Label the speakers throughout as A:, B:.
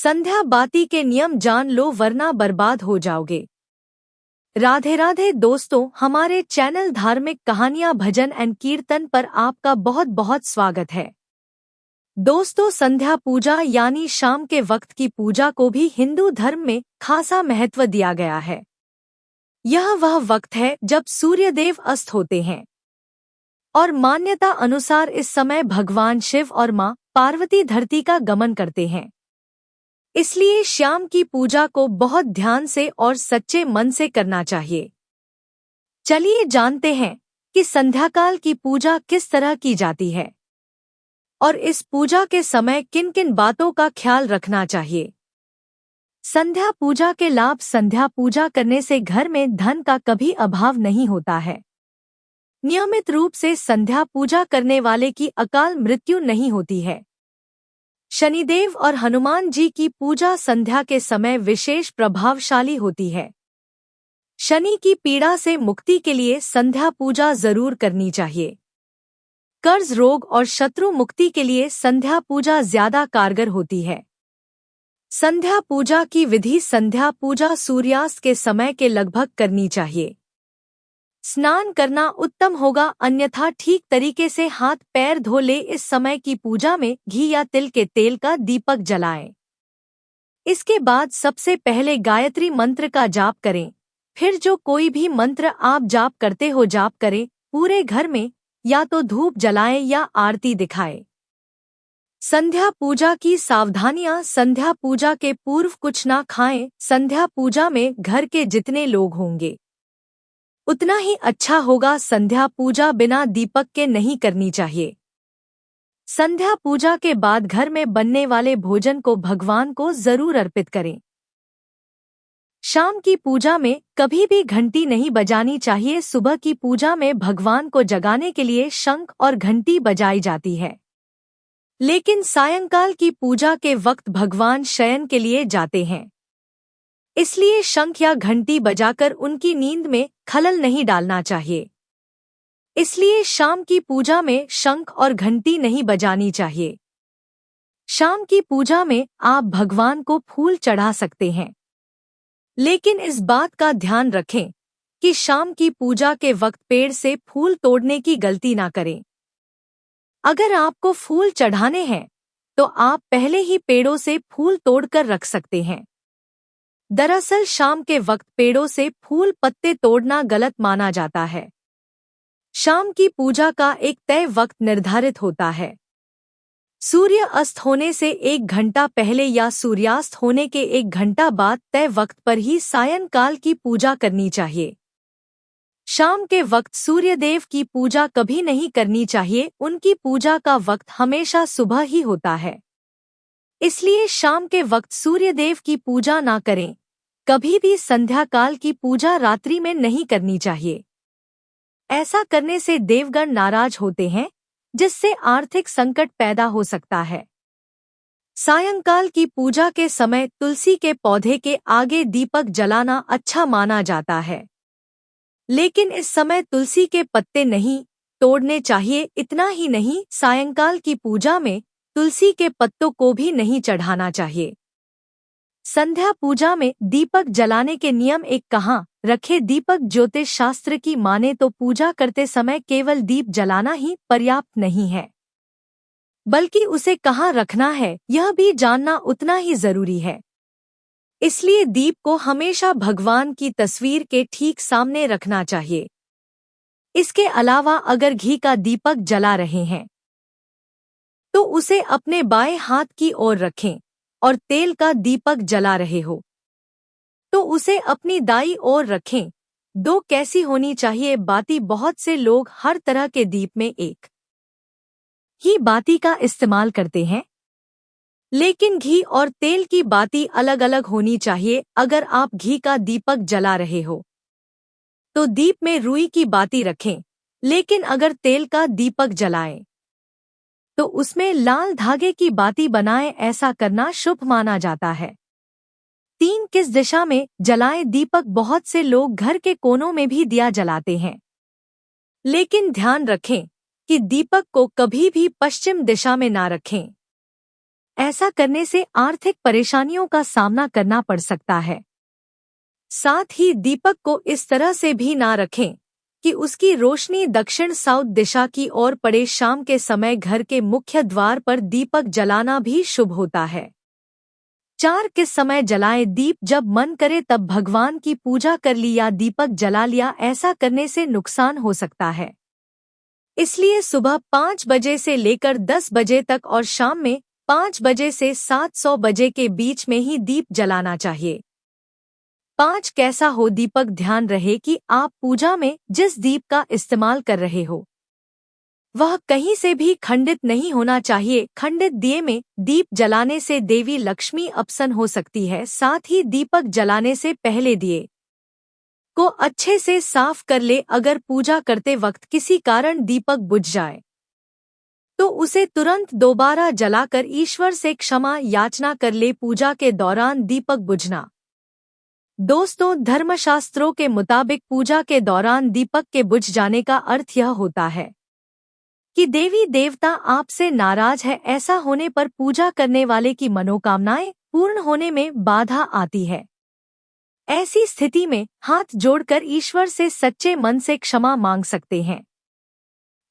A: संध्या बाती के नियम जान लो वरना बर्बाद हो जाओगे। राधे राधे दोस्तों, हमारे चैनल धार्मिक कहानियां भजन एंड कीर्तन पर आपका बहुत बहुत स्वागत है। दोस्तों, संध्या पूजा यानी शाम के वक्त की पूजा को भी हिंदू धर्म में खासा महत्व दिया गया है। यह वह वक्त है जब सूर्यदेव अस्त होते हैं और मान्यता अनुसार इस समय भगवान शिव और मां पार्वती धरती का गमन करते हैं। इसलिए शाम की पूजा को बहुत ध्यान से और सच्चे मन से करना चाहिए। चलिए जानते हैं कि संध्याकाल की पूजा किस तरह की जाती है और इस पूजा के समय किन किन बातों का ख्याल रखना चाहिए। संध्या पूजा के लाभ। संध्या पूजा करने से घर में धन का कभी अभाव नहीं होता है। नियमित रूप से संध्या पूजा करने वाले की अकाल मृत्यु नहीं होती है। शनिदेव और हनुमान जी की पूजा संध्या के समय विशेष प्रभावशाली होती है। शनि की पीड़ा से मुक्ति के लिए संध्या पूजा जरूर करनी चाहिए। कर्ज, रोग और शत्रु मुक्ति के लिए संध्या पूजा ज्यादा कारगर होती है। संध्या पूजा की विधि। संध्या पूजा सूर्यास्त के समय के लगभग करनी चाहिए। स्नान करना उत्तम होगा, अन्यथा ठीक तरीके से हाथ पैर धो ले। इस समय की पूजा में घी या तिल के तेल का दीपक जलाएं। इसके बाद सबसे पहले गायत्री मंत्र का जाप करें। फिर जो कोई भी मंत्र आप जाप करते हो जाप करें। पूरे घर में या तो धूप जलाएं या आरती दिखाएं। संध्या पूजा की सावधानियां। संध्या पूजा के पूर्व कुछ ना खाएं। संध्या पूजा में घर के जितने लोग होंगे उतना ही अच्छा होगा। संध्या पूजा बिना दीपक के नहीं करनी चाहिए। संध्या पूजा के बाद घर में बनने वाले भोजन को भगवान को जरूर अर्पित करें। शाम की पूजा में कभी भी घंटी नहीं बजानी चाहिए। सुबह की पूजा में भगवान को जगाने के लिए शंख और घंटी बजाई जाती है, लेकिन सायंकाल की पूजा के वक्त भगवान शयन के लिए जाते हैं। इसलिए शंख या घंटी बजाकर उनकी नींद में खलल नहीं डालना चाहिए। इसलिए शाम की पूजा में शंख और घंटी नहीं बजानी चाहिए। शाम की पूजा में आप भगवान को फूल चढ़ा सकते हैं, लेकिन इस बात का ध्यान रखें कि शाम की पूजा के वक्त पेड़ से फूल तोड़ने की गलती ना करें। अगर आपको फूल चढ़ाने हैं तो आप पहले ही पेड़ों से फूल तोड़कर रख सकते हैं। दरअसल शाम के वक्त पेड़ों से फूल पत्ते तोड़ना गलत माना जाता है। शाम की पूजा का एक तय वक्त निर्धारित होता है। सूर्य अस्त होने से 1 घंटा पहले या सूर्यास्त होने के 1 घंटा बाद तय वक्त पर ही सायंकाल की पूजा करनी चाहिए। शाम के वक्त सूर्यदेव की पूजा कभी नहीं करनी चाहिए। उनकी पूजा का वक्त हमेशा सुबह ही होता है। इसलिए शाम के वक्त सूर्यदेव की पूजा ना करें। कभी भी संध्या काल की पूजा रात्रि में नहीं करनी चाहिए। ऐसा करने से देवगण नाराज होते हैं, जिससे आर्थिक संकट पैदा हो सकता है। सायंकाल की पूजा के समय तुलसी के पौधे के आगे दीपक जलाना अच्छा माना जाता है, लेकिन इस समय तुलसी के पत्ते नहीं तोड़ने चाहिए। इतना ही नहीं, सायंकाल की पूजा में तुलसी के पत्तों को भी नहीं चढ़ाना चाहिए। संध्या पूजा में दीपक जलाने के नियम। एक कहाँ रखे दीपक। ज्योतिष शास्त्र की माने तो पूजा करते समय केवल दीप जलाना ही पर्याप्त नहीं है, बल्कि उसे कहाँ रखना है यह भी जानना उतना ही जरूरी है। इसलिए दीप को हमेशा भगवान की तस्वीर के ठीक सामने रखना चाहिए। इसके अलावा अगर घी का दीपक जला रहे हैं तो उसे अपने बाएं हाथ की ओर रखें, और तेल का दीपक जला रहे हो तो उसे अपनी दाईं ओर रखें। 2 कैसी होनी चाहिए बाती। बहुत से लोग हर तरह के दीप में एक ही बाती का इस्तेमाल करते हैं, लेकिन घी और तेल की बाती अलग अलग होनी चाहिए। अगर आप घी का दीपक जला रहे हो तो दीप में रुई की बाती रखें, लेकिन अगर तेल का दीपक जलाएं तो उसमें लाल धागे की बाती बनाएं। ऐसा करना शुभ माना जाता है। 3 किस दिशा में जलाएं दीपक। बहुत से लोग घर के कोनों में भी दिया जलाते हैं, लेकिन ध्यान रखें कि दीपक को कभी भी पश्चिम दिशा में ना रखें। ऐसा करने से आर्थिक परेशानियों का सामना करना पड़ सकता है। साथ ही दीपक को इस तरह से भी ना रखें कि उसकी रोशनी दक्षिण साउथ दिशा की ओर पड़े। शाम के समय घर के मुख्य द्वार पर दीपक जलाना भी शुभ होता है। 4 किस समय जलाएं दीप? जब मन करे तब भगवान की पूजा कर ली या दीपक जला लिया, ऐसा करने से नुकसान हो सकता है। इसलिए सुबह 5 बजे से लेकर 10 बजे तक और शाम में 5 बजे से 700 बजे के बीच में ही दीप जलाना चाहिए। 5 कैसा हो दीपक? ध्यान रहे कि आप पूजा में जिस दीप का इस्तेमाल कर रहे हो वह कहीं से भी खंडित नहीं होना चाहिए। खंडित दिए में दीप जलाने से देवी लक्ष्मी अपसन हो सकती है। साथ ही दीपक जलाने से पहले दिए को अच्छे से साफ कर ले। अगर पूजा करते वक्त किसी कारण दीपक बुझ जाए तो उसे तुरंत दोबारा जलाकर ईश्वर से क्षमा याचना कर ले। पूजा के दौरान दीपक बुझना। दोस्तों, धर्मशास्त्रों के मुताबिक पूजा के दौरान दीपक के बुझ जाने का अर्थ यह होता है कि देवी देवता आपसे नाराज है। ऐसा होने पर पूजा करने वाले की मनोकामनाएं पूर्ण होने में बाधा आती है। ऐसी स्थिति में हाथ जोड़कर ईश्वर से सच्चे मन से क्षमा मांग सकते हैं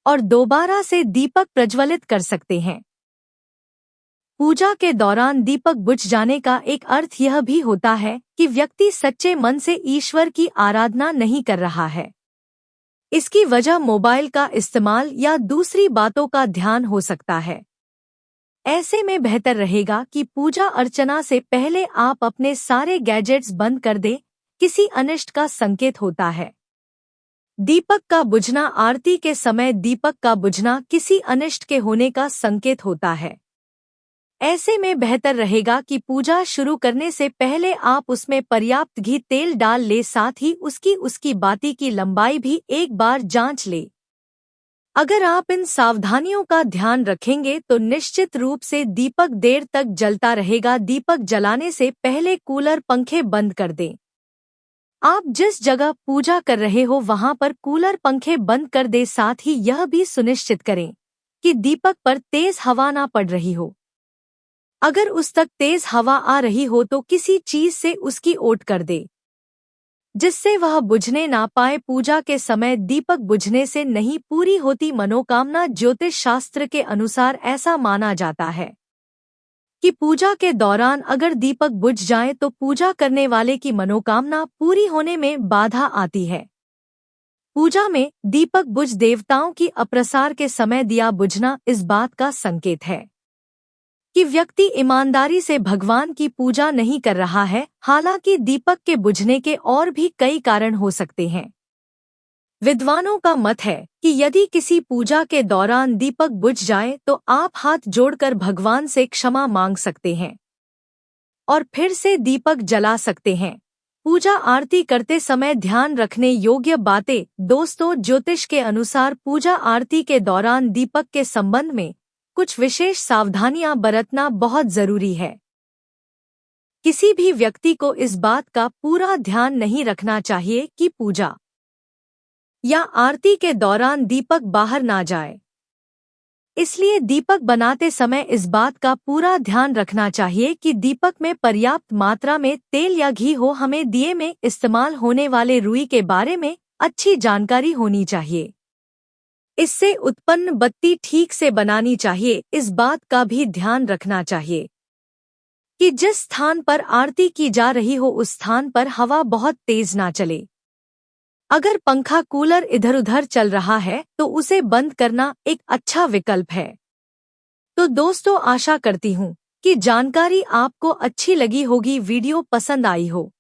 A: और दोबारा से दीपक प्रज्वलित कर सकते हैं। पूजा के दौरान दीपक बुझ जाने का एक अर्थ यह भी होता है कि व्यक्ति सच्चे मन से ईश्वर की आराधना नहीं कर रहा है। इसकी वजह मोबाइल का इस्तेमाल या दूसरी बातों का ध्यान हो सकता है। ऐसे में बेहतर रहेगा कि पूजा अर्चना से पहले आप अपने सारे गैजेट्स बंद कर दें। किसी अनिष्ट का संकेत होता है। दीपक का बुझना। आरती के समय दीपक का बुझना किसी अनिष्ट के होने का संकेत होता है। ऐसे में बेहतर रहेगा कि पूजा शुरू करने से पहले आप उसमें पर्याप्त घी तेल डाल ले। साथ ही उसकी बाती की लंबाई भी एक बार जांच ले। अगर आप इन सावधानियों का ध्यान रखेंगे तो निश्चित रूप से दीपक देर तक जलता रहेगा। दीपक जलाने से पहले कूलर पंखे बंद कर दें। आप जिस जगह पूजा कर रहे हो वहां पर कूलर पंखे बंद कर दें। साथ ही यह भी सुनिश्चित करें कि दीपक पर तेज हवा ना पड़ रही हो। अगर उस तक तेज हवा आ रही हो तो किसी चीज से उसकी ओट कर दे जिससे वह बुझने ना पाए। पूजा के समय दीपक बुझने से नहीं पूरी होती मनोकामना। ज्योतिष शास्त्र के अनुसार ऐसा माना जाता है कि पूजा के दौरान अगर दीपक बुझ जाए तो पूजा करने वाले की मनोकामना पूरी होने में बाधा आती है। पूजा में दीपक बुझ देवताओं की अप्रसार के समय दिया बुझना इस बात का संकेत है कि व्यक्ति ईमानदारी से भगवान की पूजा नहीं कर रहा है। हालांकि दीपक के बुझने के और भी कई कारण हो सकते हैं। विद्वानों का मत है कि यदि किसी पूजा के दौरान दीपक बुझ जाए तो आप हाथ जोड़कर भगवान से क्षमा मांग सकते हैं और फिर से दीपक जला सकते हैं। पूजा आरती करते समय ध्यान रखने योग्य बातें। दोस्तों, ज्योतिष के अनुसार पूजा आरती के दौरान दीपक के संबंध में कुछ विशेष सावधानियां बरतना बहुत जरूरी है। किसी भी व्यक्ति को इस बात का पूरा ध्यान नहीं रखना चाहिए कि पूजा या आरती के दौरान दीपक बाहर ना जाए। इसलिए दीपक बनाते समय इस बात का पूरा ध्यान रखना चाहिए कि दीपक में पर्याप्त मात्रा में तेल या घी हो। हमें दिए में इस्तेमाल होने वाले रुई के बारे में अच्छी जानकारी होनी चाहिए। इससे उत्पन्न बत्ती ठीक से बनानी चाहिए। इस बात का भी ध्यान रखना चाहिए कि जिस स्थान पर आरती की जा रही हो उस स्थान पर हवा बहुत तेज ना चले। अगर पंखा कूलर इधर-उधर चल रहा है तो उसे बंद करना एक अच्छा विकल्प है। तो दोस्तों, आशा करती हूँ कि जानकारी आपको अच्छी लगी होगी। वीडियो पसंद आई हो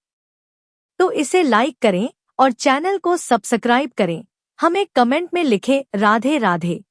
A: तो इसे लाइक करें और चैनल को सब्सक्राइब करें। हमें कमेंट में लिखें राधे राधे।